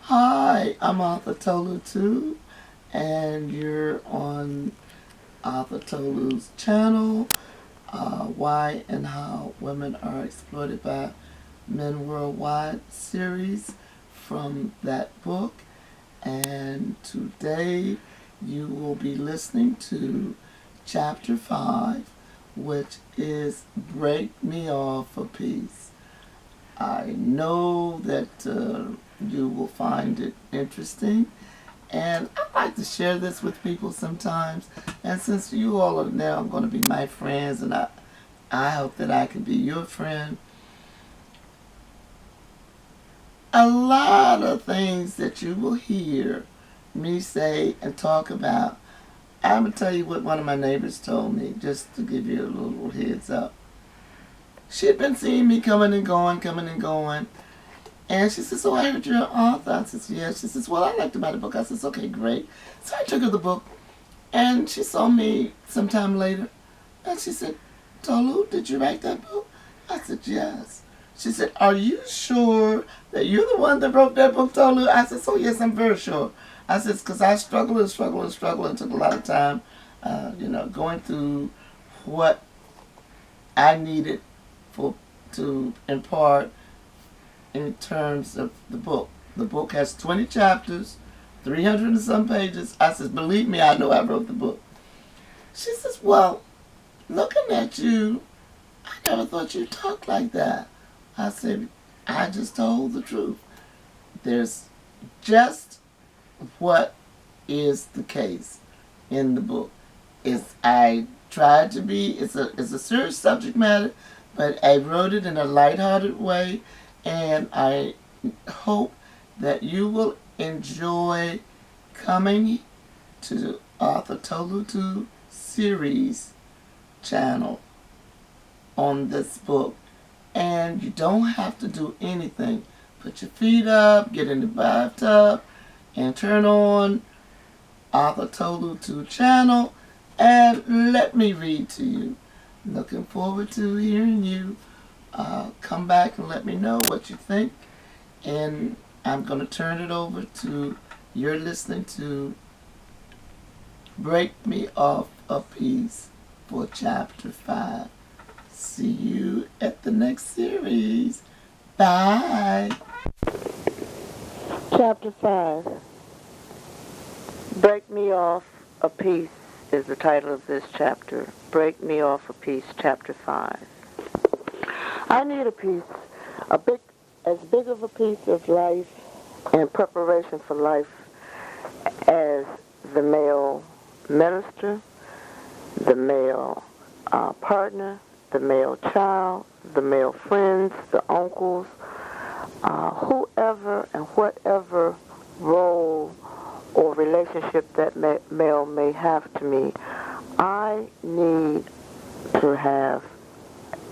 Hi, I'm Arthur Tolu too, and you're on Arthur Tolu's channel, Why and How Women Are Exploited by Men Worldwide series from that book. And today you will be listening to Chapter 5, which is Break Me Off a Piece. I know that you will find it interesting, and I like to share this with people sometimes. And since you all are now going to be my friends, and I hope that I can be your friend, a lot of things that you will hear me say and talk about, I'm going to tell you what one of my neighbors told me, just to give you a little heads up. She had been seeing me coming and going, coming and going. And she says, "Oh, I heard you're an author." I says, "Yeah." She says, "Well, I liked about the book." I says, "Okay, great." So I took her the book, and she saw me sometime later, and she said, "Tolu, did you write that book?" I said, "Yes." She said, "Are you sure that you're the one that wrote that book, Tolu?" I said, "Oh, yes, I'm very sure." I said, "Because I struggled and struggled and struggled and took a lot of time, going through what I needed for to impart in terms of the book. The book has 20 chapters, 300 and some pages." I said, "Believe me, I know I wrote the book." She says, "Well, looking at you, I never thought you talked like that." I said, "I just told the truth. There's just what is the case in the book. I tried to be, it's a serious subject matter, but I wrote it in a lighthearted way, and I hope that you will enjoy coming to Arthur Tolutu series channel on this book. And you don't have to do anything. Put your feet up, get in the bathtub, and turn on Arthur Tolutu channel, and let me read to you. Looking forward to hearing you. Come back and let me know what you think. And I'm going to turn it over to, you're listening to Break Me Off a Piece for Chapter 5. See you at the next series. Bye. Chapter 5. Break Me Off a Piece is the title of this chapter. Break Me Off a Piece, Chapter 5. I need a piece, as big of a piece of life and preparation for life as the male minister, the male partner, the male child, the male friends, the uncles, whoever and whatever role or relationship that male may have to me. I need to have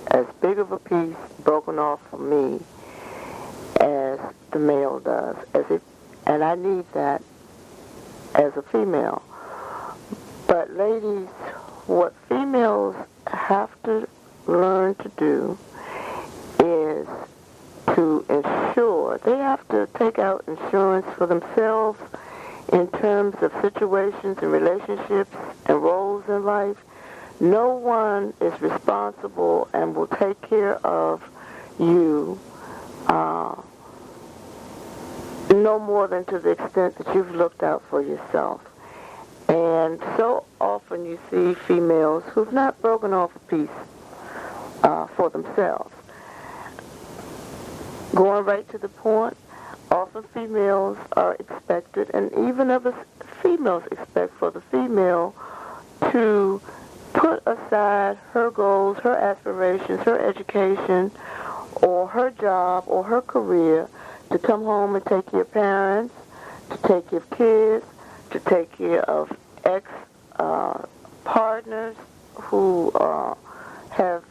as big of a piece broken off for me as the male does, and I need that as a female. But ladies, what females have to learn to do is to ensure, they have to take out insurance for themselves in terms of situations and relationships and roles in life. No one is responsible and will take care of you no more than to the extent that you've looked out for yourself. And so often you see females who've not broken off a piece for themselves. Going right to the point, often females are expected, and even other females expect for the female to put aside her goals, her aspirations, her education, or her job, or her career, to come home and take care of parents, to take care of kids, to take care of ex-partners who have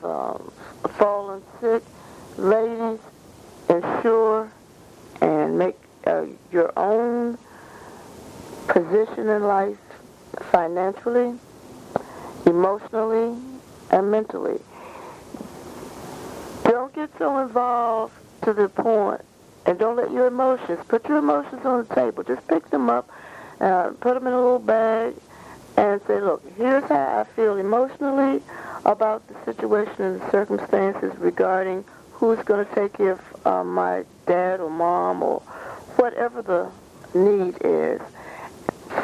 fallen sick. Ladies, ensure and make your own position in life financially, emotionally, and mentally. Don't get so involved to the point And don't let your emotions, put your emotions on the table. Just pick them up, put them in a little bag, and say, look, here's how I feel emotionally about the situation and the circumstances regarding who's going to take care of my dad or mom or whatever the need is.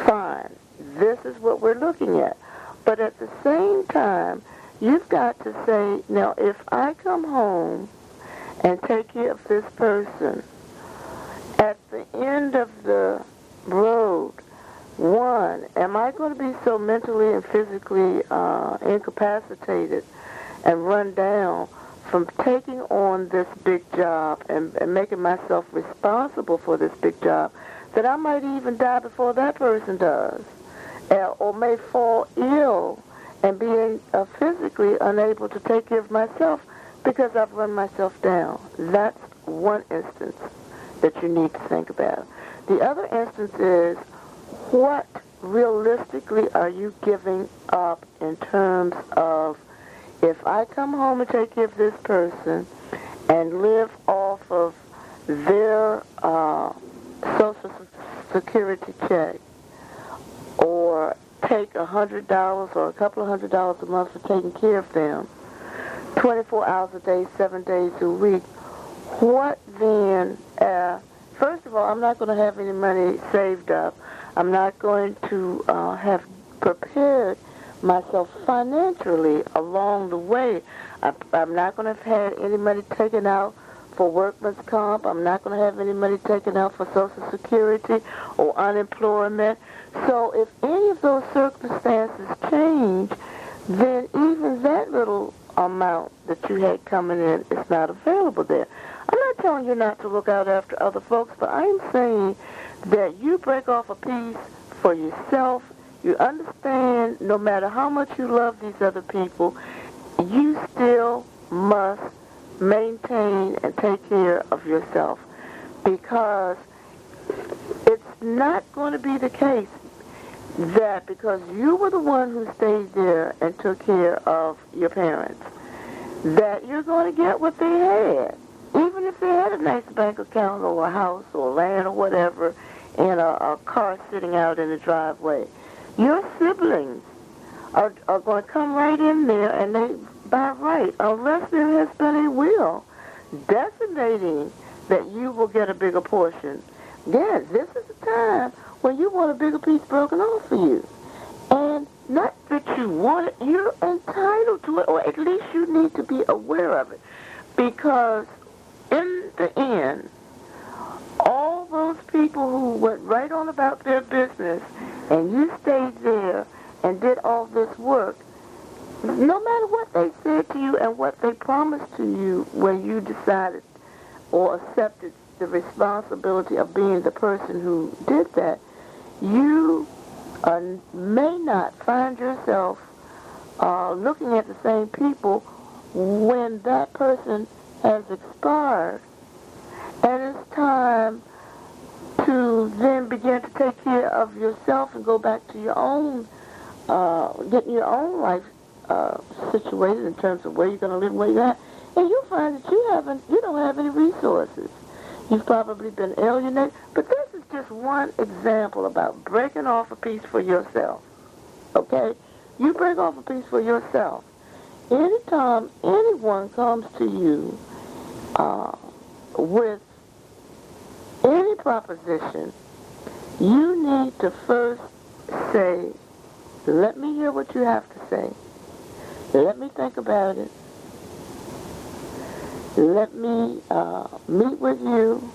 Fine. This is what we're looking at. But at the same time, you've got to say, now, if I come home and take care of this person, at the end of the road, one, am I going to be so mentally and physically incapacitated and run down from taking on this big job and making myself responsible for this big job that I might even die before that person does, or may fall ill and be physically unable to take care of myself because I've run myself down? That's one instance that you need to think about. The other instance is, what realistically are you giving up in terms of, if I come home and take care of this person and live off of their Social Security check, or take $100 or a couple of $100 a month for taking care of them, 24 hours a day, 7 days a week, what then, first of all, I'm not going to have any money saved up. I'm not going to have prepared myself financially along the way. I'm not going to have had any money taken out for workman's comp. I'm not going to have any money taken out for Social Security or unemployment. So if any of those circumstances change, then even that little amount that you had coming in is not available there. I'm not telling you not to look out after other folks, but I'm saying that you break off a piece for yourself. You understand, no matter how much you love these other people, you still must maintain and take care of yourself, because it's not going to be the case that because you were the one who stayed there and took care of your parents, that you're going to get what they had. Even if they had a nice bank account or a house or land or whatever, and a car sitting out in the driveway, your siblings are going to come right in there, and they, by right, unless there has been a will designating that you will get a bigger portion, then this is the time when you want a bigger piece broken off for you. And not that you want it, you're entitled to it, or at least you need to be aware of it. Because in the end, all those people who went right on about their business and you stayed there and did all this work, no matter what they said to you and what they promised to you when you decided or accepted the responsibility of being the person who did that, you may not find yourself looking at the same people when that person has expired, and it's time to then begin to take care of yourself and go back to your own, getting your own life situated in terms of where you're going to live, where you're at, and you'll find that you don't have any resources. You've probably been alienated, but this is just one example about breaking off a piece for yourself, okay? You break off a piece for yourself. Anytime anyone comes to you with any proposition, you need to first say, let me hear what you have to say. Let me think about it. Let me meet with you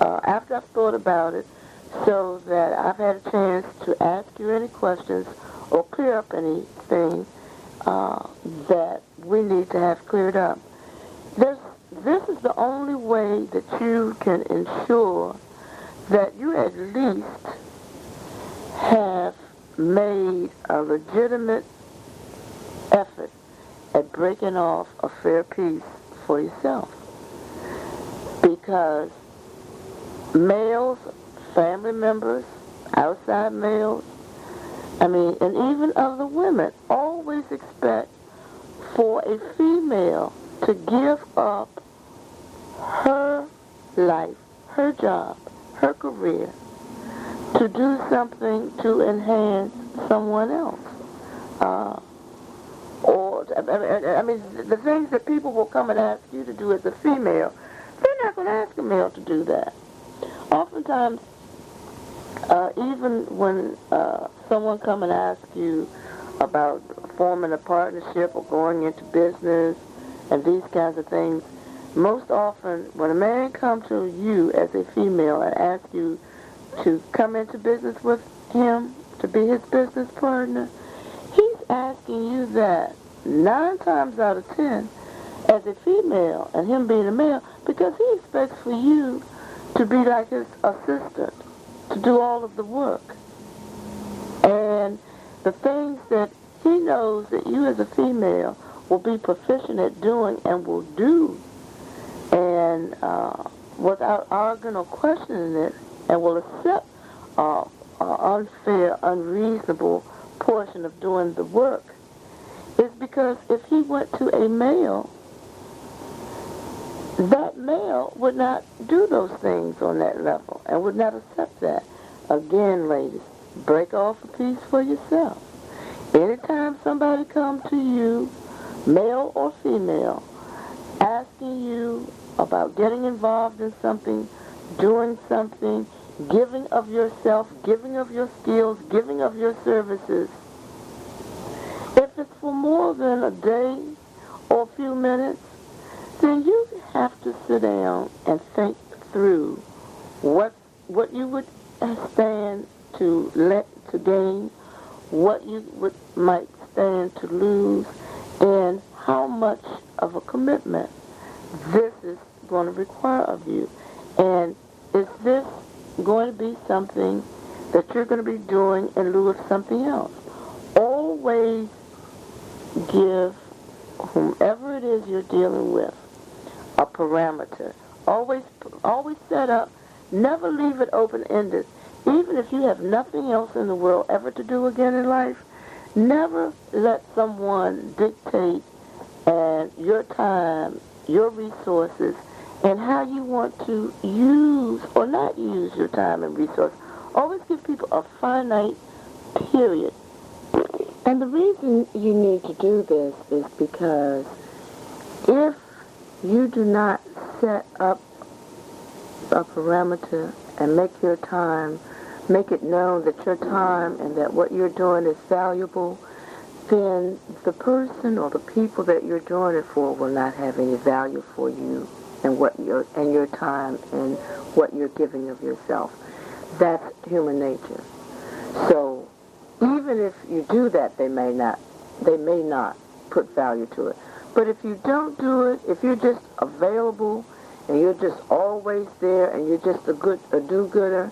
after I've thought about it, so that I've had a chance to ask you any questions or clear up anything that we need to have cleared up. This is the only way that you can ensure that you at least have made a legitimate effort at breaking off a fair piece for yourself. Because males, family members, outside males, and even other women always expect for a female to give up her life, her job, her career, to do something to enhance someone else. I mean, the things that people will come and ask you to do as a female, they're not going to ask a male to do that. Oftentimes, even when someone come and ask you about forming a partnership or going into business and these kinds of things, most often when a man comes to you as a female and asks you to come into business with him, to be his business partner, he's asking you that 9 times out of 10 as a female and him being a male because he expects for you to be like his assistant, to do all of the work. And the things that he knows that you as a female will be proficient at doing and will do, and without arguing or questioning it, and will accept unfair, unreasonable portion of doing the work, is because if he went to a male, that male would not do those things on that level and would not accept that. Again, ladies, break off a piece for yourself. Anytime somebody comes to you, male or female, asking you about getting involved in something, doing something, giving of yourself, giving of your skills, giving of your services, if it's for more than a day or a few minutes, then you have to sit down and think through what you would stand to gain, what you might stand to lose, and how much of a commitment this is going to require of you. And is this going to be something that you're going to be doing in lieu of something else? Always give whomever it is you're dealing with a parameter. Always set up. Never leave it open-ended. Even if you have nothing else in the world ever to do again in life, never let someone dictate and your time, your resources, and how you want to use or not use your time and resources. Always give people a finite period. And the reason you need to do this is because if you do not set up a parameter and make it known that your time and that what you're doing is valuable, then the person or the people that you're doing it for will not have any value for you and your time and what you're giving of yourself. That's human nature. So even if you do that, they may not put value to it. But if you don't do it, if you're just available and you're just always there and you're just a do-gooder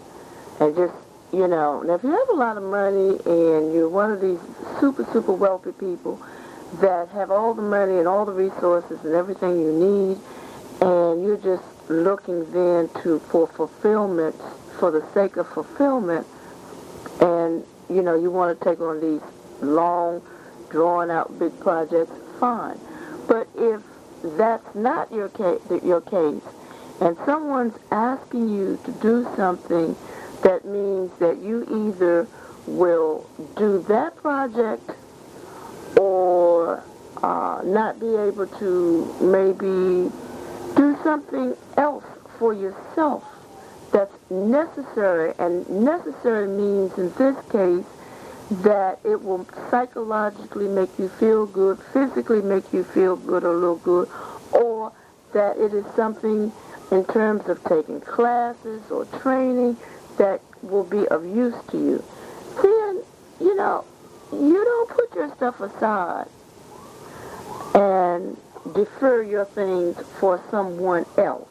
and just, now if you have a lot of money and you're one of these super, super wealthy people that have all the money and all the resources and everything you need, and you're just looking then for fulfillment for the sake of fulfillment, and, you want to take on these long, drawn-out big projects, fine. But if that's not your case, and someone's asking you to do something that means that you either will do that project or not be able to maybe do something else for yourself that's necessary, and necessary means in this case that it will psychologically make you feel good, physically make you feel good or look good, or that it is something in terms of taking classes or training that will be of use to you, then, you don't put your stuff aside and defer your things for someone else.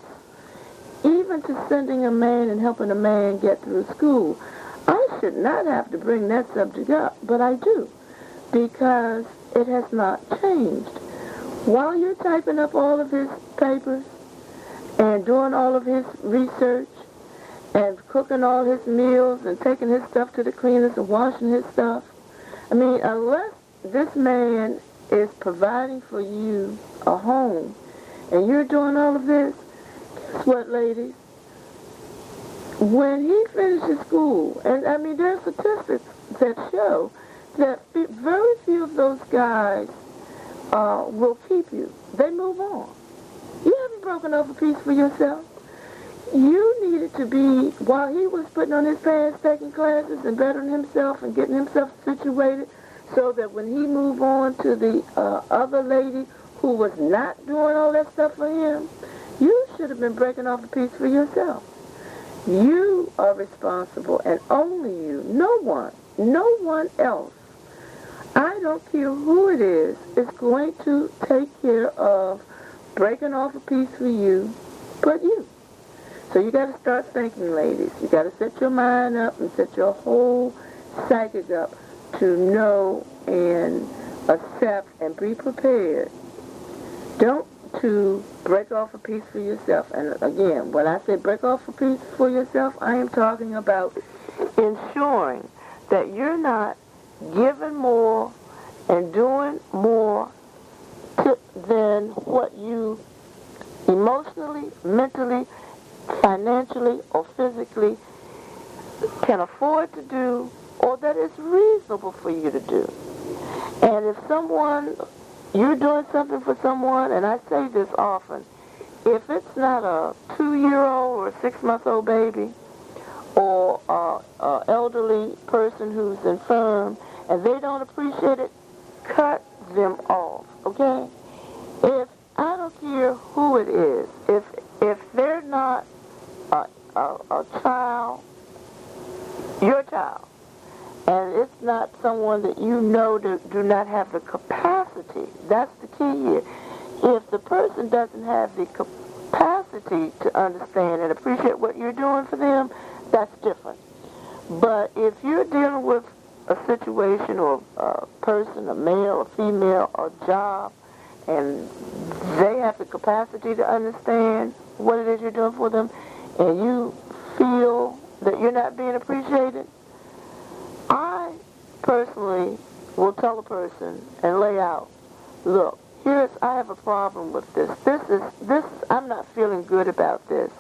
Even to sending a man and helping a man get through school, I should not have to bring that subject up, but I do, because it has not changed. While you're typing up all of his papers and doing all of his research and cooking all his meals and taking his stuff to the cleaners and washing his stuff, unless this man is providing for you a home and you're doing all of this, guess what, ladies? When he finishes school, and I mean, there are statistics that show that very few of those guys will keep you. They move on. You haven't broken off a piece for yourself. You needed to be, while he was putting on his pants, taking classes and bettering himself and getting himself situated so that when he moved on to the other lady who was not doing all that stuff for him, you should have been breaking off a piece for yourself. You are responsible, and only you. No one else. I don't care who it is going to take care of breaking off a piece for you, but you. So you got to start thinking, ladies. You got to set your mind up and set your whole psychic up to know and accept and be prepared. Don't to break off a piece for yourself. And again, when I say break off a piece for yourself, I am talking about ensuring that you're not giving more and doing more than what you emotionally, mentally, financially, or physically can afford to do, or that is reasonable for you to do. And if you're doing something for someone, and I say this often, if it's not a 2-year-old or a 6-month-old baby or an elderly person who's infirm and they don't appreciate it, cut them off, okay? If I don't care who it is, if they're not a child, your child, and it's not someone that you know do not have the capacity. That's the key here. If the person doesn't have the capacity to understand and appreciate what you're doing for them, that's different. But if you're dealing with a situation or a person, a male, a female, a job, and they have the capacity to understand what it is you're doing for them, and you feel that you're not being appreciated, I personally will tell a person and lay out, look, I have a problem with this. I'm not feeling good about this.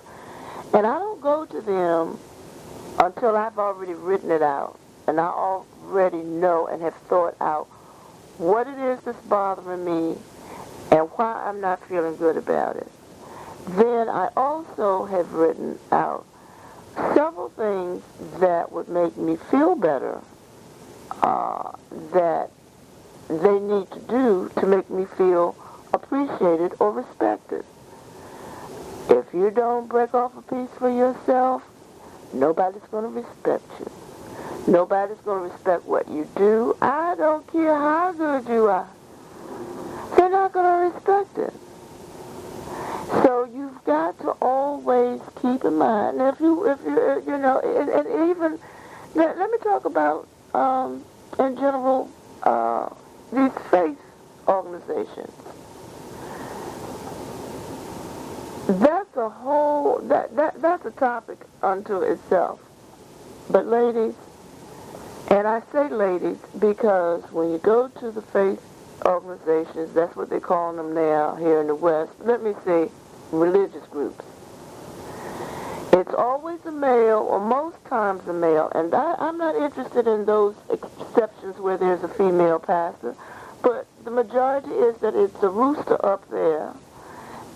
And I don't go to them until I've already written it out and I already know and have thought out what it is that's bothering me and why I'm not feeling good about it. Then I also have written out several things that would make me feel better that they need to do to make me feel appreciated or respected. If you don't break off a piece for yourself, nobody's going to respect you. Nobody's going to respect what you do. I don't care how good you are. They're not going to respect it. So you've got to always keep in mind. If you know, and even let me talk about in general these faith organizations. That's a whole that's a topic unto itself. But ladies, and I say ladies because when you go to the faith organizations, that's what they call them now here in the West. Let me say religious groups. It's always a male, or most times a male, and I'm not interested in those exceptions where there's a female pastor, but the majority is that it's a rooster up there,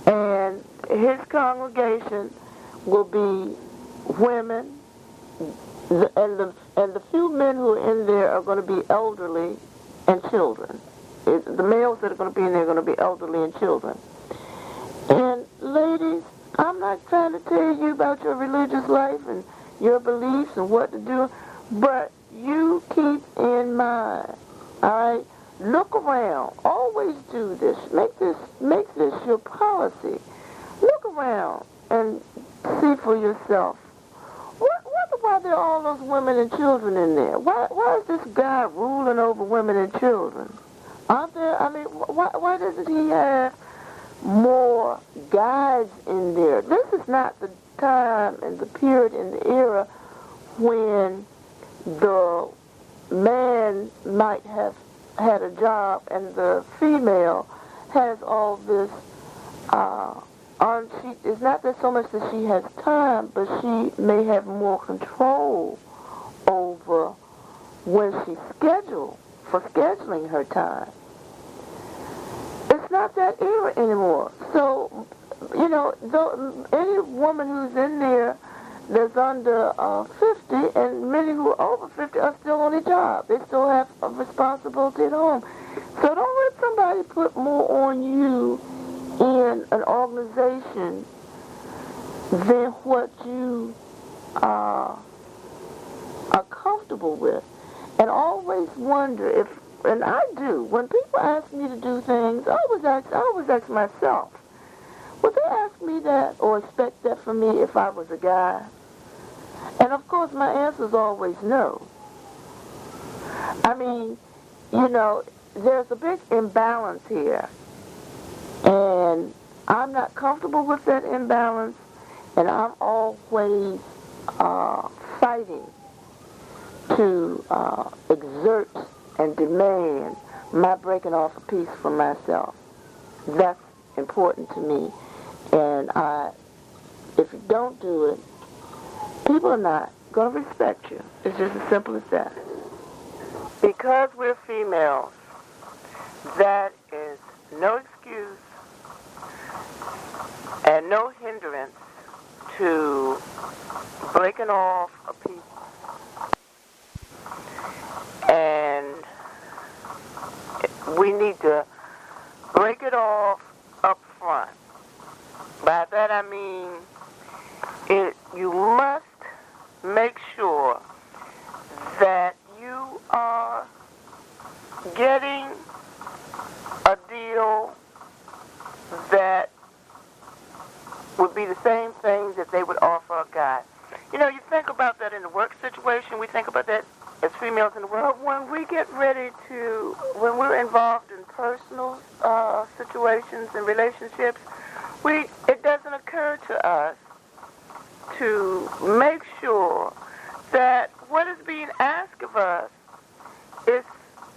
and his congregation will be women, and the few men who are in there are going to be elderly and children. The males that are going to be in there are going to be elderly and children. And ladies, I'm not trying to tell you about your religious life and your beliefs and what to do, but you keep in mind, all right? Look around. Always do this. Make this your policy. Look around and see for yourself. Why there are all those women and children in there? Why is this guy ruling over women and children? Aren't there? I mean, why doesn't he have more guys in there? This is not the time and the period and the era when the man might have had a job and the female has all this it's not that so much that she has time, but she may have more control over when she's scheduled for scheduling her time. It's not that era anymore. So, any woman who's in there that's under 50, and many who are over 50 are still on a job. They still have a responsibility at home. So don't let somebody put more on you in an organization than what you are comfortable with. And always wonder if, and I do, when people ask me to do things, I always ask myself, would they ask me that or expect that from me if I was a guy? And of course my answer is always no. I mean, there's a big imbalance here. And I'm not comfortable with that imbalance, and I'm always fighting to exert and demand my breaking off a piece for myself. That's important to me. And if you don't do it, people are not going to respect you. It's just as simple as that. Because we're females, that is no excuse and no hindrance to breaking off a piece. And we need to break it off up front. By that I mean, you must make sure that you are getting a deal that would be the same thing that they would offer a guy. You think about that in the work situation. We think about that as females in the world. When we get ready when we're involved in personal situations and relationships, it doesn't occur to us to make sure that what is being asked of us is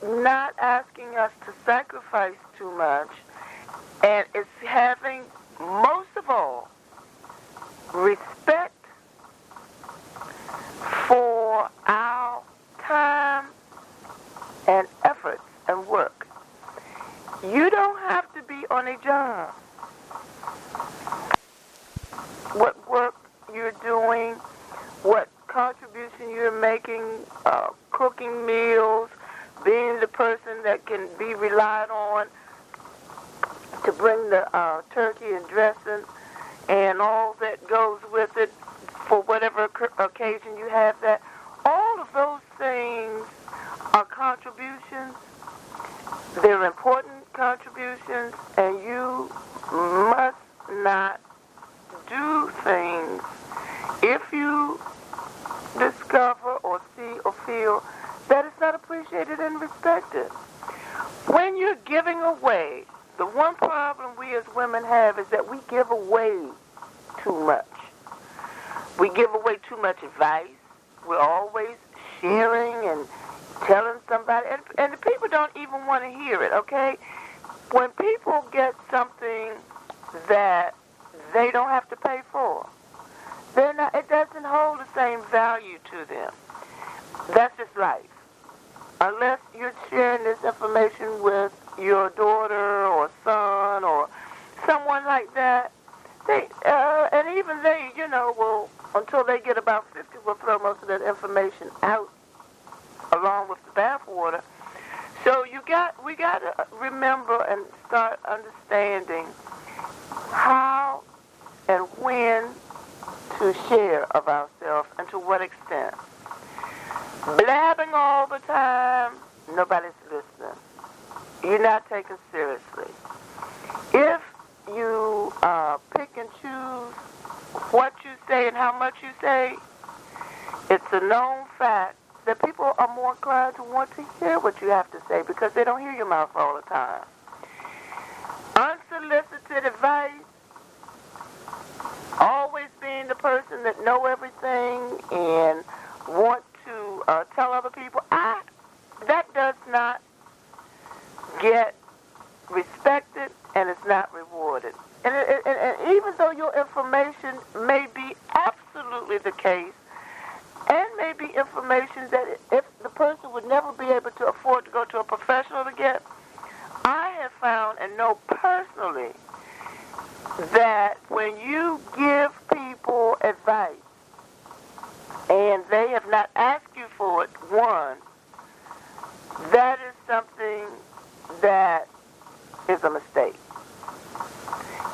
not asking us to sacrifice too much, and it's having, most of all, respect for our time and efforts and work. You don't have to be on a job. What work you're doing, what contribution you're making, cooking meals, being the person that can be relied on to bring the turkey and dressing and all that goes with it for whatever occasion you have that. All of those things are contributions. They're important contributions, and you must not do things if you discover or see or feel that it's not appreciated and respected. When you're giving away, the one problem we as women have is that we give away too much. We give away too much advice. We're always sharing and telling somebody, and the people don't even want to hear it, okay? When people get something that they don't have to pay for, it doesn't hold the same value to them. That's just life. Unless you're sharing this information with your daughter or son or someone like that, and even they, will, until they get about 50, will throw most of that information out along with the bathwater. So we got to remember and start understanding how and when to share of ourselves and to what extent. Blabbing all the time, nobody's listening. You're not taken seriously. If you pick and choose what you say and how much you say, it's a known fact that people are more inclined to want to hear what you have to say because they don't hear your mouth all the time. Unsolicited advice, always being the person that know everything and want to tell other people, that does not get respected and it's not rewarded. And even though case, and maybe information that if the person would never be able to afford to go to a professional to get, I have found and know personally that when you give people advice and they have not asked you for it, one, that is something that is a mistake.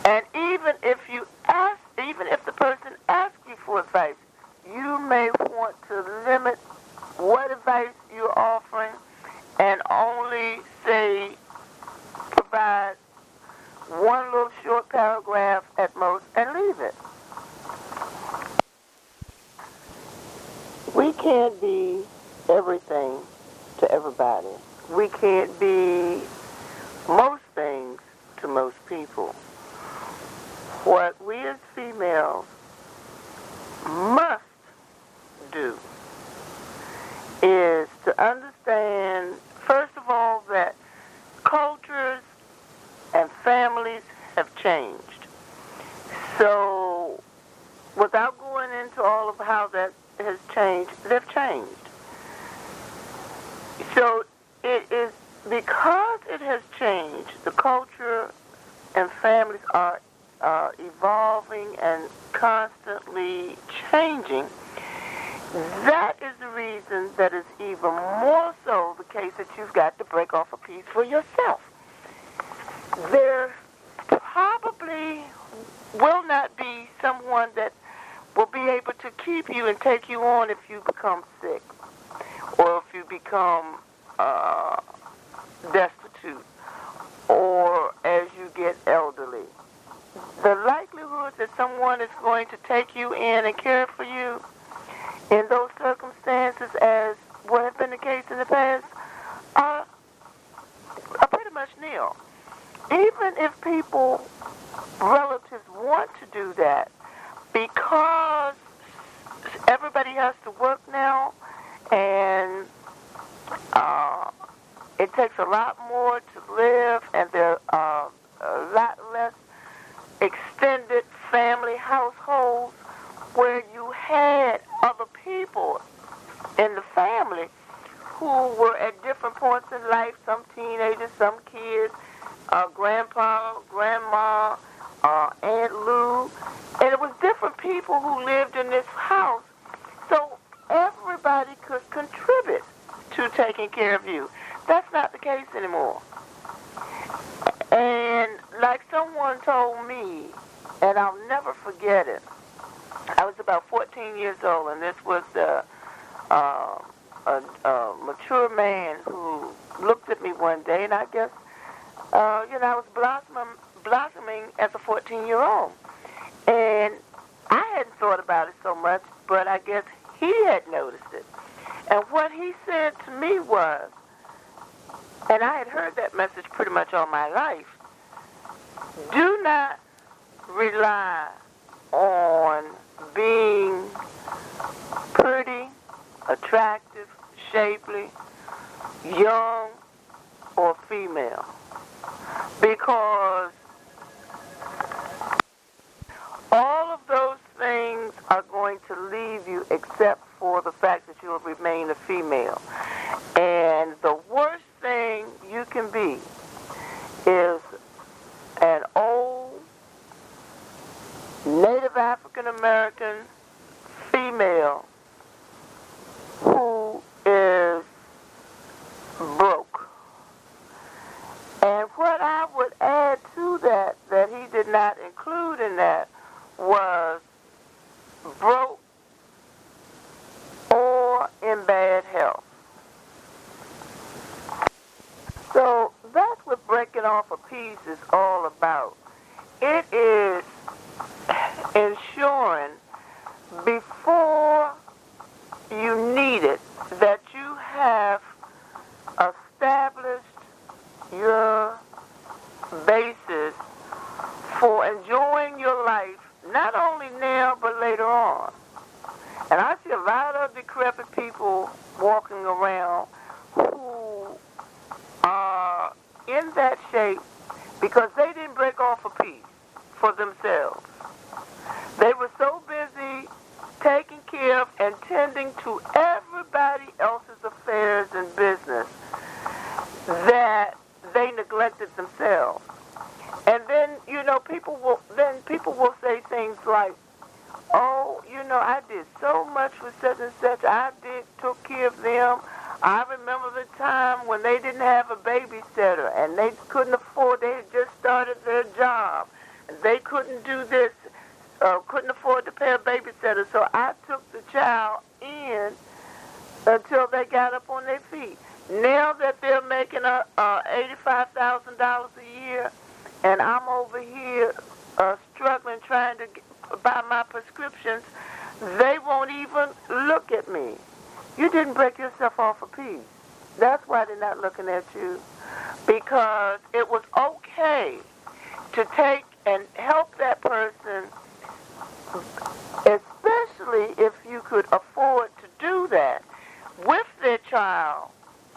And even if the person asks you for advice, you may want to limit what advice you're offering and only say, provide one little short paragraph at most and leave it. We can't be everything to everybody. We can't be most things to most people. What we as females must do is to understand, first of all, that cultures and families have changed. So, without going into all of how that has changed, they've changed. So, it is because it has changed, the culture and families are evolving and constantly changing. That is the reason that is even more so the case that you've got to break off a piece for yourself. There probably will not be someone that will be able to keep you and take you on if you become sick or if you become destitute or as you get elderly. The likelihood that someone is going to take you in and care for you in those circumstances, as what has been the case in the past, are pretty much nil. Even if people, relatives, want to do that, because everybody has to work now, and it takes a lot more to live, and there are a lot less extended family households where you had other people in the family who were at different points in life, some teenagers, some kids, grandpa, grandma, Aunt Lou, and it was different people who lived in this house, so everybody could contribute to taking care of you. That's not the case anymore. And like someone told me, and I'll never forget it, I was about 14 years old, and this was a mature man who looked at me one day, and I guess, I was blossoming as a 14-year-old. And I hadn't thought about it so much, but I guess he had noticed it. And what he said to me was, and I had heard that message pretty much all my life, do not rely on being pretty, attractive, shapely, young, or female. Because all of those things are going to leave you except for the fact that you will remain a female. And the worst thing you can be is an old Native African American female who is broke. And what I would add to that he did not include in that, was broke or in bad health. So that's what breaking off a piece is all about. It is ensuring before you need it that you have established your basis for enjoying your life, not only now but later on. And I see a lot of decrepit people walking around who are in that shape because they didn't break off a piece for themselves. They were so busy taking care of and tending to everybody else's affairs and business that they neglected themselves. And then, people will say things like, oh, I did so much with such and such. Took care of them. I remember the time when they didn't have a babysitter and they couldn't afford, they had just started their job. They couldn't do this, couldn't afford to pay a babysitter. So I took the child in until they got up on their feet. Now that they're making $85,000 a year, and I'm over here struggling trying to buy my prescriptions, they won't even look at me. You didn't break yourself off a piece. That's why they're not looking at you. Because it was okay to take and help that person, especially if you could afford to do that with their child,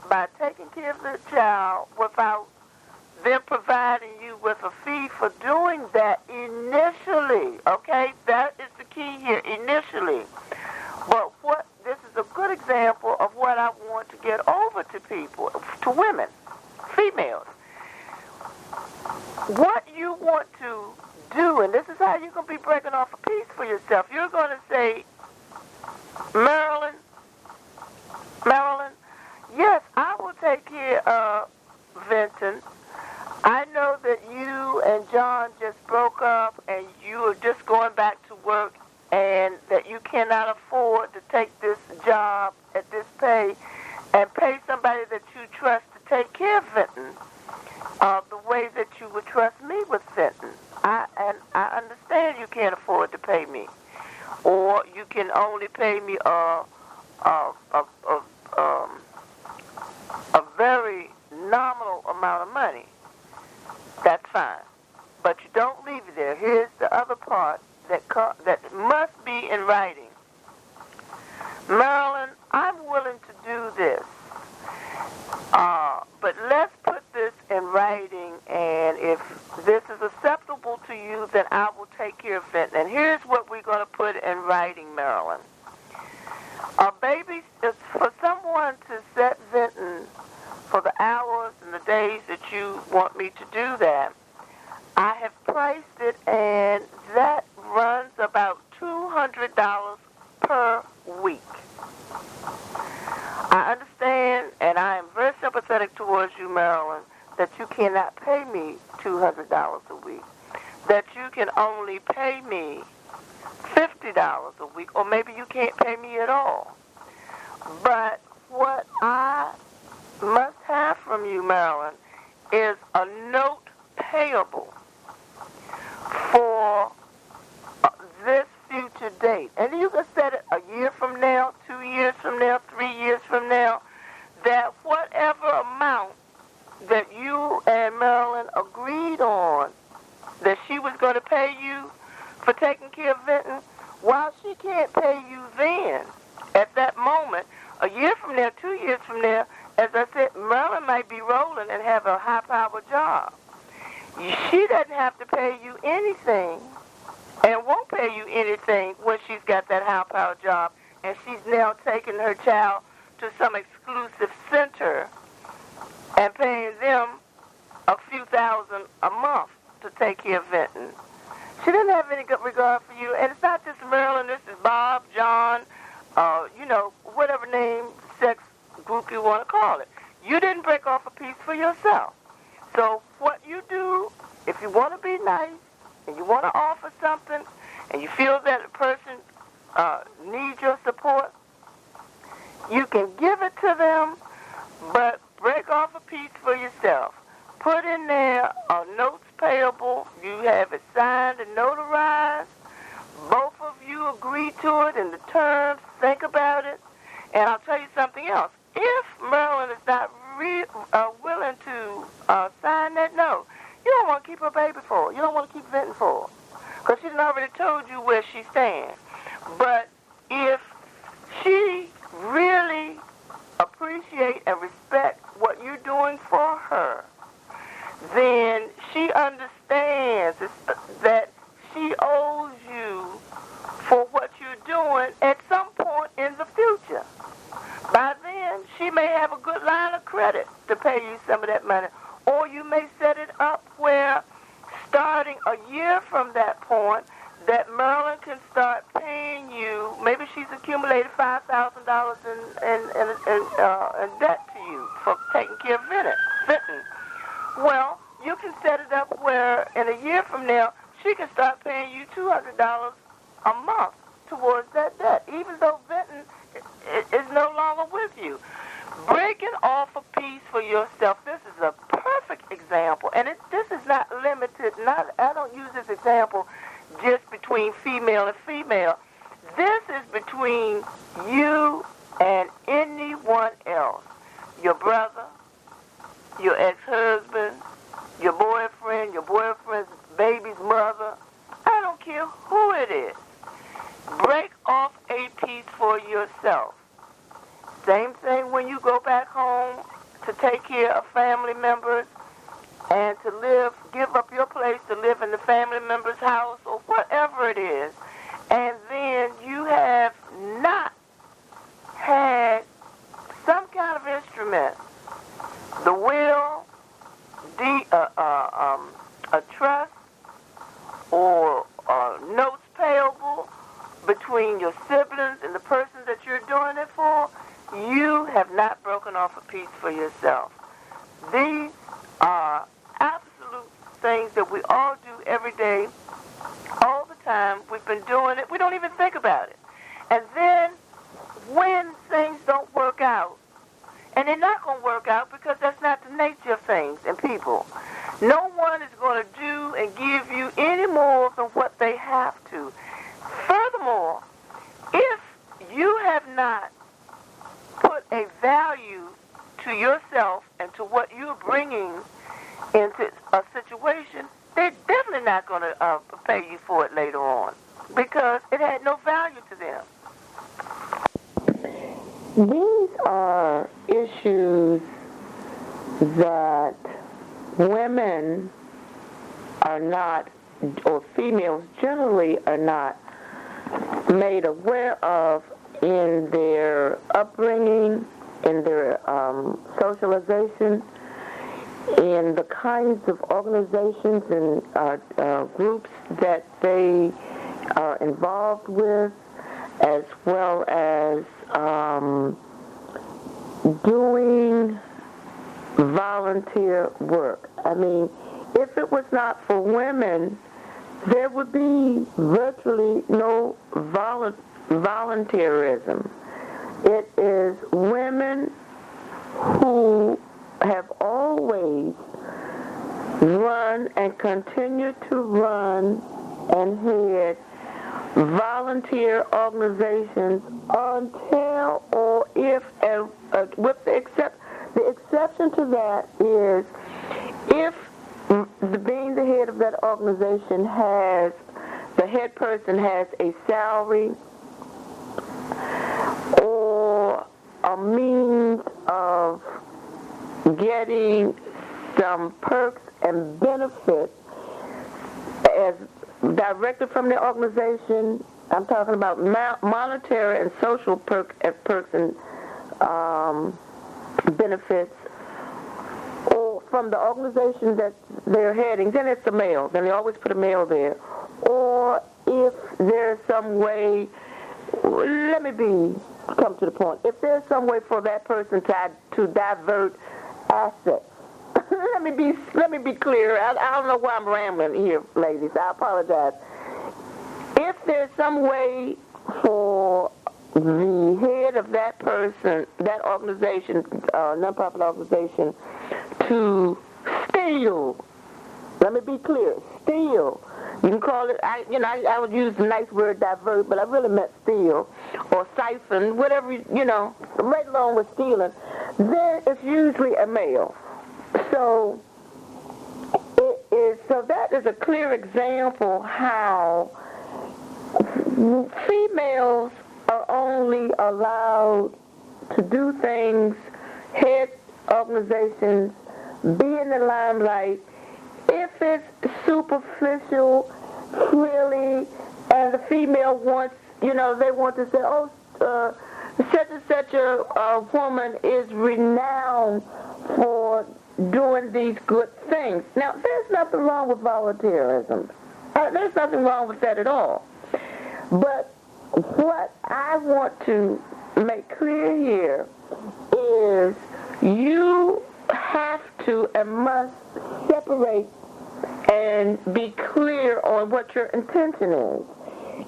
by taking care of their child without them providing you with a fee for doing that initially, okay? That is the key here, initially. But this is a good example of what I want to get over to people, to women, females. What you want to do, and this is how you're going to be breaking off a piece for yourself. You're going to say, Marilyn, yes, I will take care of Vincent. I know that you and John just broke up and you are just going back to work and that you cannot afford to take this job at this pay and pay somebody that you trust to take care of Vinton the way that you would trust me with Vinton. I understand you can't afford to pay me, or you can only pay me a very nominal amount of money. That's fine. But you don't leave it there. Here's the other part that must be in writing. Marilyn, I'm willing to do this. But let's put this in writing, and if this is acceptable to you, then I will take care of it. And here's what we're going to put in writing, Marilyn. For someone to set Vinton for the hours and the days that you want me to do that, I have priced it, and that runs about $200 per week. I understand, and I am very sympathetic towards you, Marilyn, that you cannot pay me $200 a week, that you can only pay me $50 a week, or maybe you can't pay me at all. But what I must have from you, Marilyn, is a note payable for this future date. And you can set it a year from now, 2 years from now, 3 years from now, that whatever amount that you and Marilyn agreed on that she was going to pay you for taking care of Vinton, while she can't pay you then, at that moment, a year from now, 2 years from now, as I said, Marilyn might be rolling and have a high-powered job. She doesn't have to pay you anything and won't pay you anything when she's got that high-powered job, and she's now taking her child to some exclusive center and paying them a few thousand a month to take care of Vinton. She doesn't have any good regard for you, and it's not just Marilyn. This is Bob, John, whatever name, sex group you want to call it. You didn't break off a piece for yourself. So what you do, if you want to be nice and you want to offer something and you feel that a person needs your support, you can give it to them, but break off a piece for yourself. Put in there a notes payable. You have it signed and notarized. Both of you agree to it in the terms. Think about it. And I'll tell you something else. If Marilyn is not willing to sign that note, you don't want to keep her baby for her. You don't want to keep Vinton for her, because she's already told you where she stands. But if she really appreciates and respects what you're doing for her, then she understands that she owes you for what you're doing, credit to pay you some of that money. Or you may set it up where starting a year from that point, that Marilyn can start paying you. Maybe she's accumulated $5,000 in debt to you for taking care of Vinton. Well, you can set it up where in a year from now, she can start paying you $200 a month towards that debt, even though Vinton is no longer with you. Breaking off a piece for yourself, this is a perfect example. And this is not limited, I don't use this example just between female and female. This is between you and anyone else. Your brother, your ex-husband, your boyfriend's baby's mother. I don't care who it is. Break off a piece for yourself. Same thing when you go back home to take care of family members and to give up your place to live in the family member's house or whatever it is. And then you have not had some kind of instrument, the will, a trust, or notes payable between your siblings and the person that you're doing it for. You have not broken off a piece for yourself. These are absolute things that we all do every day, all the time. We've been doing it. We don't even think about it. And then when things don't work out, and they're not going to work out because that's not the nature of things and people. No one is going to do and give you any more than what they have to. Furthermore, if you have not put a value to yourself and to what you're bringing into a situation, they're definitely not going to pay you for it later on because it had no value to them. These are issues that women are not, or females generally are not made aware of in their upbringing, in their socialization, in the kinds of organizations and groups that they are involved with, as well as doing volunteer work. I mean, if it was not for women, there would be virtually no volunteerism. It is women who have always run and continue to run and head volunteer organizations until or if, with the exception to that is if being the head of that organization the head person has a salary or a means of getting some perks and benefits as directed from the organization. I'm talking about monetary and social perks and benefits, or from the organization that they're heading, then it's a male. Then they always put a male there. Or if there's some way, come to the point. If there's some way for that person to divert assets, let me be clear. I don't know why I'm rambling here, ladies. I apologize. If there's some way for the head of that person, that organization, nonprofit organization, to steal, let me be clear, steal. You can call it, I would use the nice word divert, but I really meant steal or siphon, whatever, right along with stealing. Then it's usually a male. So that is a clear example how females are only allowed to do things, head organizations, be in the limelight, if it's superficial, really, and the female wants, they want to say, such and such a woman is renowned for doing these good things. Now, there's nothing wrong with volunteerism. There's nothing wrong with that at all. But what I want to make clear here is you have to and must separate and be clear on what your intention is.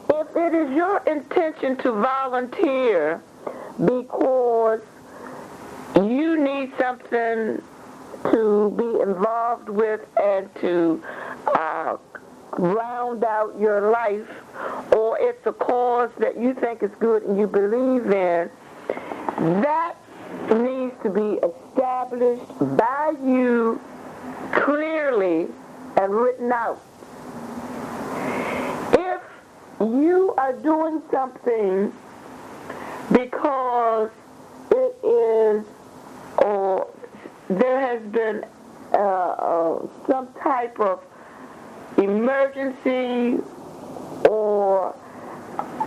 If it is your intention to volunteer because you need something to be involved with and to round out your life, or it's a cause that you think is good and you believe in, that needs to be established by you clearly and written out. If you are doing something because it is, or there has been some type of emergency or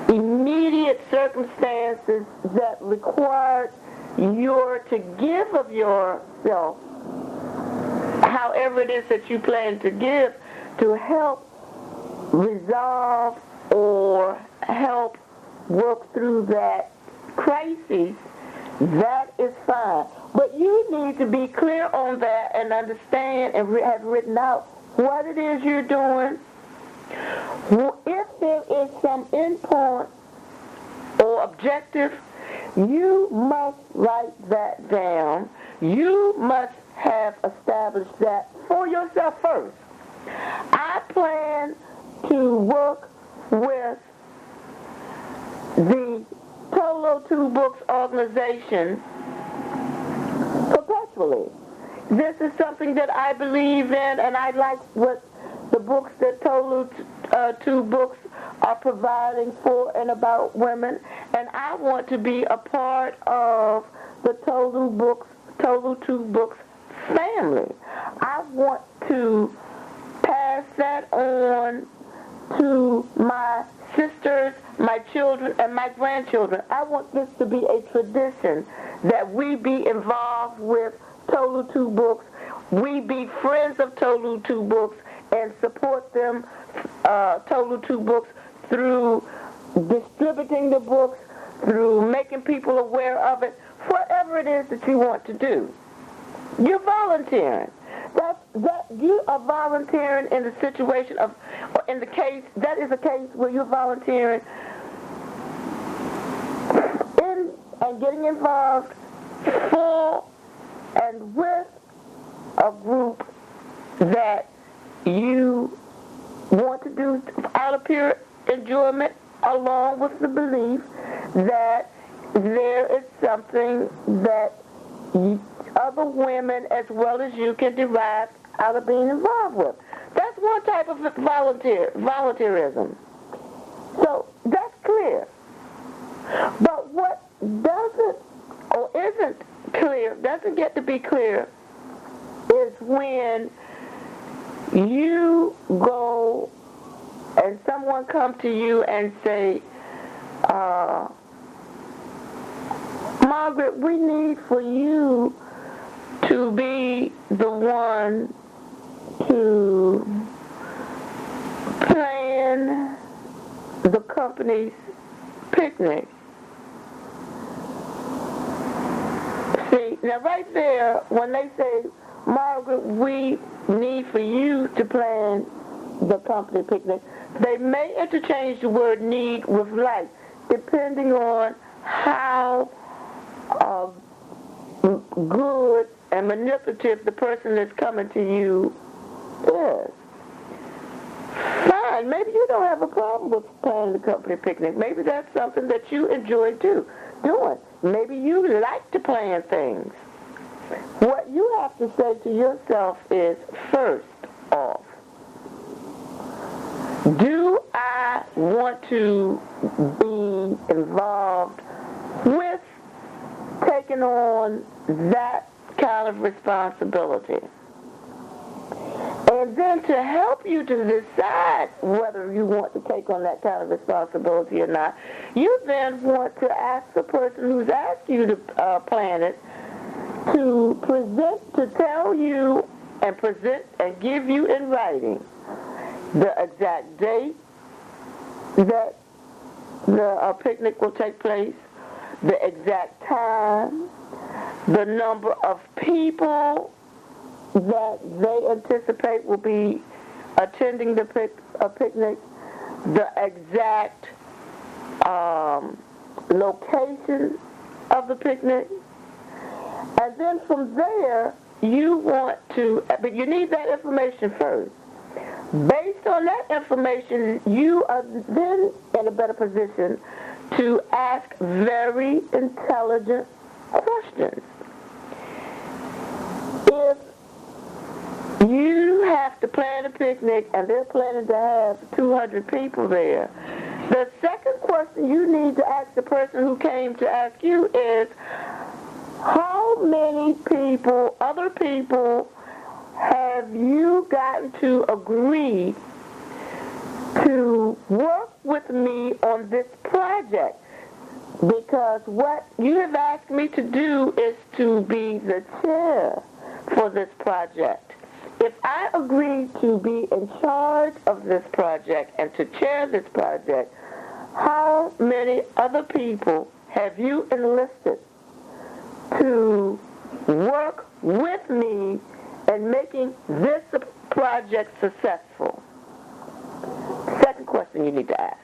immediate circumstances that require you to give of yourself, however it is that you plan to give, to help resolve or help work through that crisis, that is fine. But you need to be clear on that and understand and have written out what it is you're doing. If there is some endpoint or objective, you must write that down. You must have established that for yourself first. I plan to work with the Tolo Two Books organization perpetually. This is something that I believe in, and I like what the books that Tolu Two Books are providing for and about women, and I want to be a part of the Tolu Two Books family. I want to pass that on to my sisters, my children, and my grandchildren. I want this to be a tradition that we be involved with Tolu Two Books. We be friends of Tolu Two Books and support them, Tolu Two Books, through distributing the books, through making people aware of it, whatever it is that you want to do. You're volunteering. That you are volunteering in the situation of, or in the case, that is a case where you're volunteering in and getting involved for and with a group that you want to do out of pure enjoyment, along with the belief that there is something that other women as well as you can derive out of being involved with. That's one type of volunteerism. So that's clear. But what doesn't or isn't clear, doesn't get to be clear, is when you go and someone come to you and say, Margaret, we need for you to be the one to plan the company's picnic. See, now right there, when they say, Margaret, we need for you to plan the company picnic, they may interchange the word need with like, depending on how good and manipulative the person that's coming to you is. Fine, maybe you don't have a problem with planning the company picnic. Maybe that's something that you enjoy doing. Maybe you like to plan things. What you have to say to yourself is, first off, do I want to be involved with taking on that kind of responsibility? And then to help you to decide whether you want to take on that kind of responsibility or not, you then want to ask the person who's asked you to plan it to tell you and present and give you in writing the exact date that the picnic will take place, the exact time, the number of people that they anticipate will be attending the picnic, the exact location of the picnic. And then from there, but you need that information first. Based on that information, you are then in a better position to ask very intelligent questions. If you have to plan a picnic and they're planning to have 200 people there, the second question you need to ask the person who came to ask you is, how many people, other people, have you gotten to agree to work with me on this project? Because what you have asked me to do is to be the chair for this project. If I agree to be in charge of this project and to chair this project, how many other people have you enlisted to work with me in making this project successful? Second question you need to ask.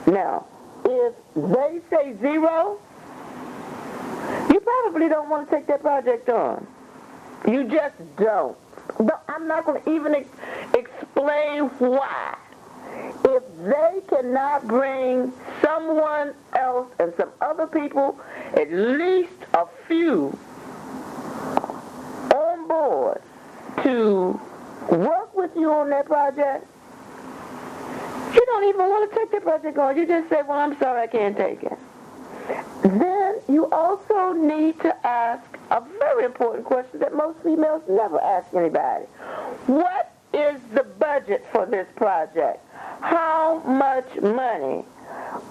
Now, if they say 0, you probably don't want to take that project on. You just don't. I'm not going to even explain why. If they cannot bring someone else and some other people, at least a few, on board to work with you on that project, you don't even want to take the project on. You just say, well, I'm sorry, I can't take it. Then you also need to ask a very important question that most females never ask anybody. What is the budget for this project? How much money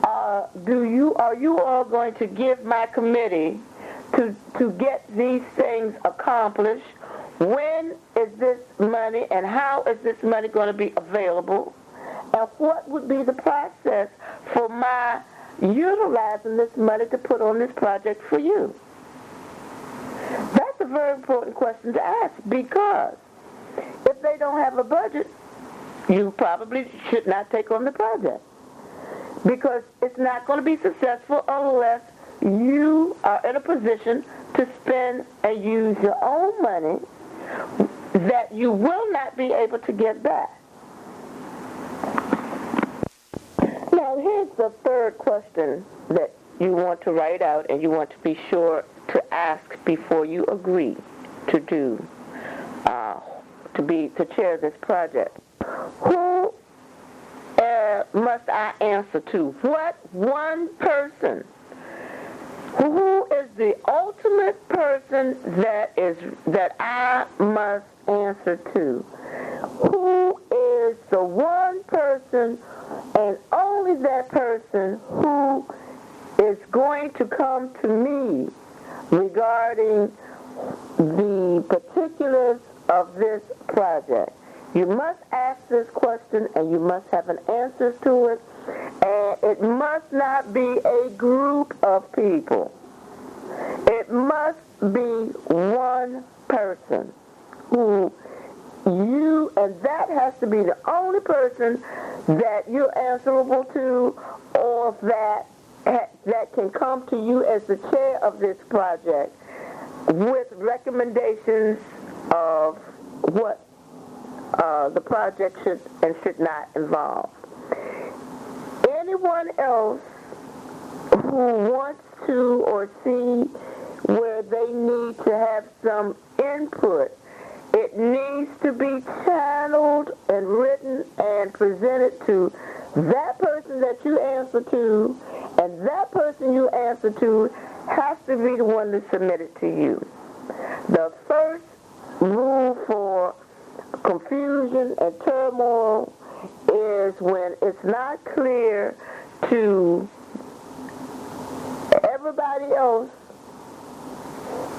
are you all going to give my committee to get these things accomplished? When is this money and how is this money going to be available? And what would be the process for my utilizing this money to put on this project for you? That's a very important question to ask, because if they don't have a budget, you probably should not take on the project, because it's not going to be successful unless you are in a position to spend and use your own money that you will not be able to get back. Now, here's the third question that you want to write out and you want to be sure to ask before you agree to do, to chair this project. Who must I answer to? What one person? Who is the ultimate person that I must answer to? Who is the one person and only that person who is going to come to me regarding the particulars of this project? You must ask this question and you must have an answer to it, and it must not be a group of people. It must be one person who and that has to be the only person that you're answerable to, or that can come to you as the chair of this project with recommendations of what the project should and should not involve. Anyone else who wants to or see where they need to have some input, it needs to be channeled and written and presented to that person that you answer to, and that person you answer to has to be the one to submit it to you. The first rule for confusion and turmoil is when it's not clear to everybody else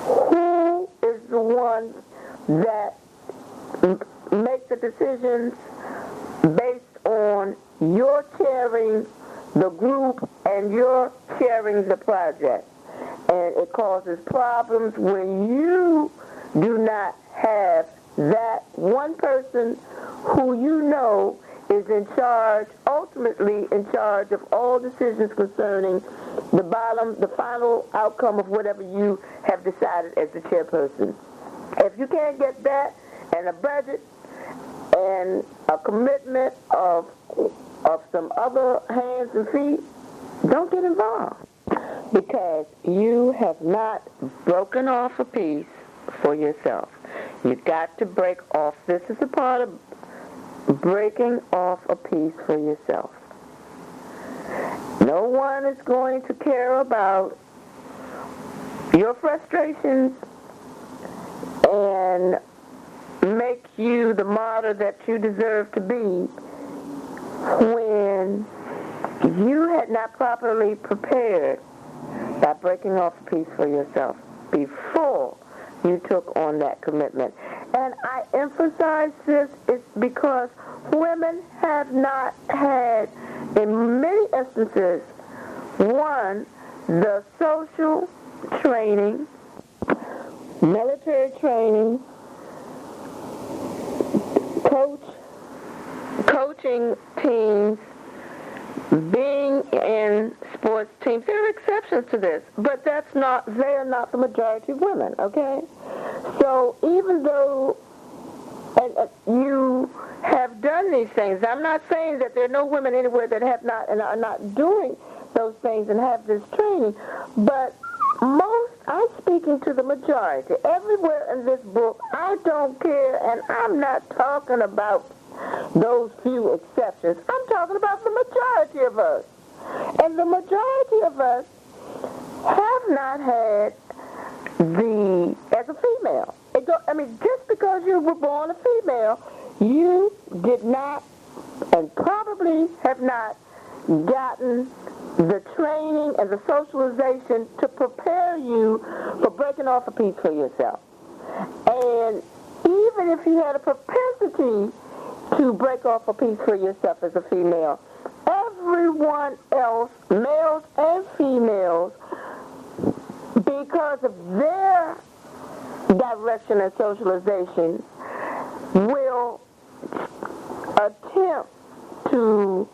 who ones that make the decisions based on your chairing the group and you're chairing the project. And it causes problems when you do not have that one person who you know is in charge, ultimately in charge of all decisions concerning the final outcome of whatever you have decided as the chairperson. If you can't get that and a budget and a commitment of some other hands and feet, don't get involved, because you have not broken off a piece for yourself. You've got to break off. This is a part of breaking off a piece for yourself. No one is going to care about your frustrations and make you the martyr that you deserve to be when you had not properly prepared by breaking off a piece for yourself before you took on that commitment. And I emphasize this is because women have not had, in many instances, one, the social training, military training, coaching teams, being in sports teams. There are exceptions to this, but they are not the majority of women, okay? So even though you have done these things, I'm not saying that there are no women anywhere that have not and are not doing those things and have this training, but I'm speaking to the majority. Everywhere in this book, I don't care, and I'm not talking about those few exceptions. I'm talking about the majority of us. And the majority of us have not had as a female. Just because you were born a female, you did not and probably have not gotten the training and the socialization to prepare you for breaking off a piece for yourself. And even if you had a propensity to break off a piece for yourself as a female, everyone else, males and females, because of their direction and socialization, will attempt to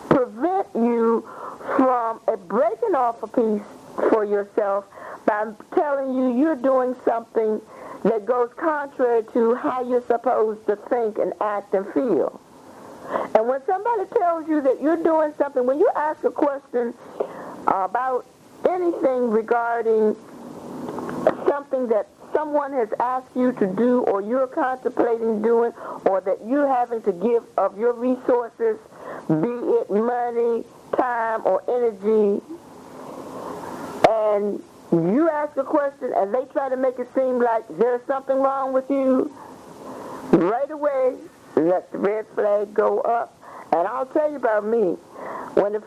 prevent you from breaking off a piece for yourself by telling you you're doing something that goes contrary to how you're supposed to think and act and feel. And when somebody tells you that you're doing something, when you ask a question about anything regarding something that someone has asked you to do or you're contemplating doing, or that you're having to give of your resources, be it money, time, or energy, and you ask a question and they try to make it seem like there's something wrong with you, right away let the red flag go up. And I'll tell you about me. When the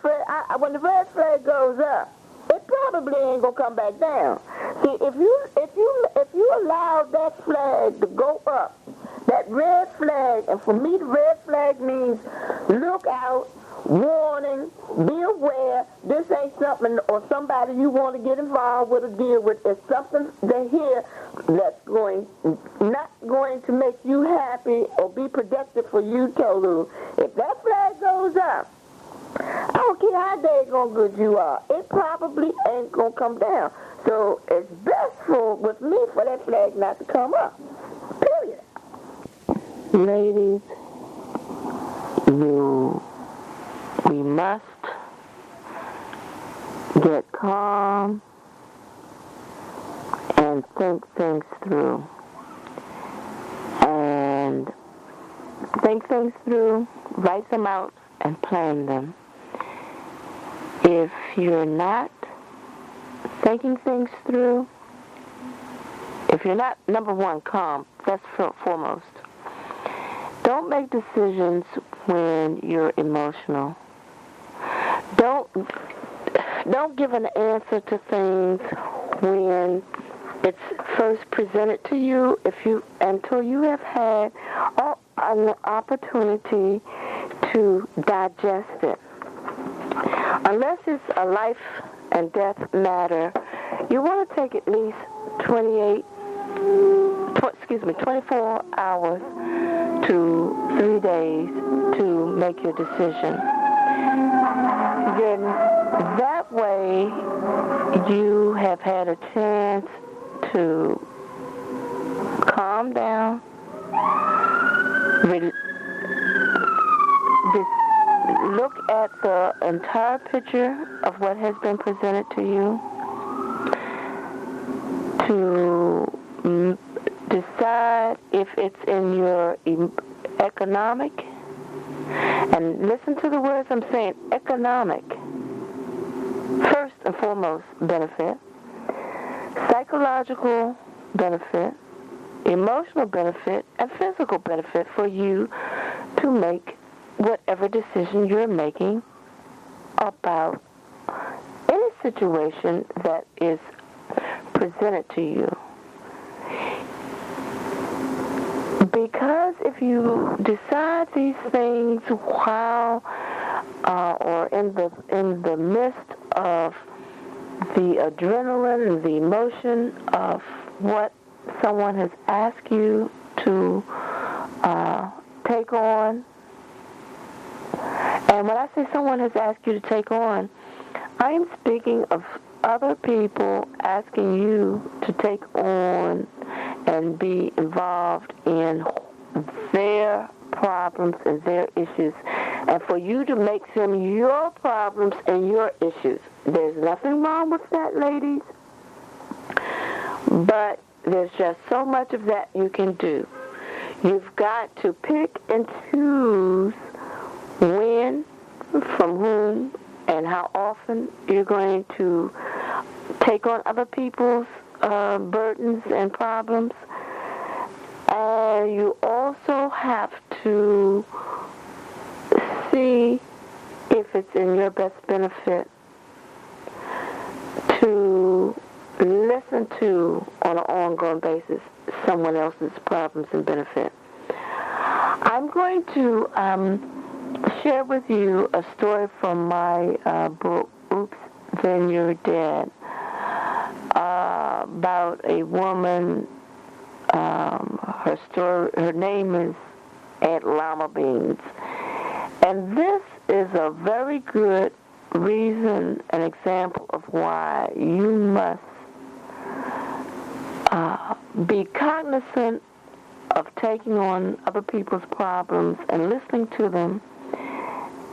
red flag goes up, it probably ain't gonna come back down. See, if you allow that flag to go up, that red flag, and for me the red flag means look out, warning, be aware, this ain't something or somebody you want to get involved with or deal with. It's something here that's not going to make you happy or be productive for you, Tolu. If that flag goes up, I don't care how daggone good you are, it probably ain't going to come down. So it's best with me for that flag not to come up. Period. Ladies, we must get calm and think things through. And think things through, write them out, and plan them. If you're not thinking things through, if you're not, number one, calm, that's foremost. Don't make decisions when you're emotional. Don't give an answer to things when it's first presented to you, until you have had an opportunity to digest it. Unless it's a life and death matter, you want to take at least 24 hours to 3 days to make your decision. Then that way you have had a chance to calm down, look at the entire picture of what has been presented to you, to decide if it's in your economic, and listen to the words I'm saying, economic, first and foremost benefit, psychological benefit, emotional benefit, and physical benefit for you to make whatever decision you're making about any situation that is presented to you. Because if you decide these things while or in the midst of the adrenaline and the emotion of what someone has asked you to take on, and when I say someone has asked you to take on, I am speaking of other people asking you to take on and be involved in their problems and their issues, and for you to make them your problems and your issues. There's nothing wrong with that, ladies, but there's just so much of that you can do. You've got to pick and choose when, from whom, and how often you're going to take on other people's burdens and problems. And you also have to see if it's in your best benefit to listen to, on an ongoing basis, someone else's problems and benefit. I'm going to share with you a story from my book, Oops, Then You're Dead, about a woman. Her name is Aunt Lama Beans. And this is a very good reason, an example of why you must be cognizant of taking on other people's problems and listening to them,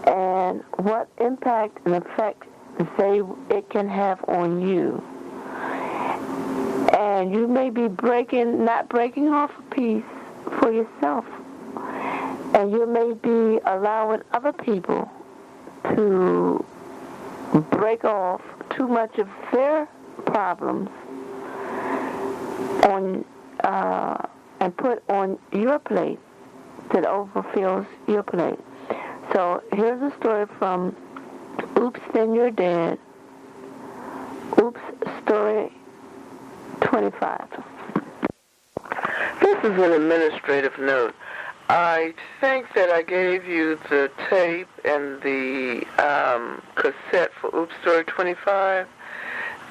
and what impact and effect it can have on you. And you may be not breaking off a piece for yourself. And you may be allowing other people to break off too much of their problems on and put on your plate that overfills your plate. So here's a story from Oops, Then You're Dead. Oops, story 25. This is an administrative note. I think that I gave you the tape and the cassette for Oops, Story 25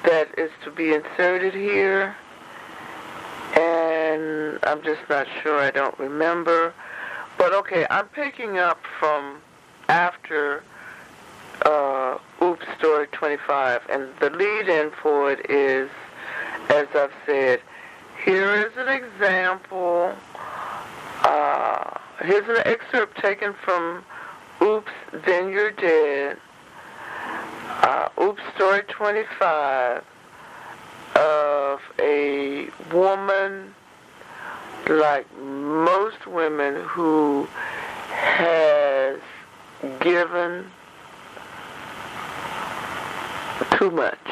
that is to be inserted here. And I'm just not sure. I don't remember. But okay, I'm picking up from after Oops, Story 25. And the lead-in for it is, as I've said, here is an example. Here's an excerpt taken from Oops, Then You're Dead. Oops, Story 25 of a woman, like most women, who has given too much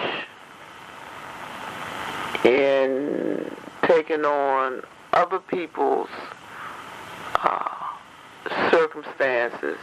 in taking on other people's circumstances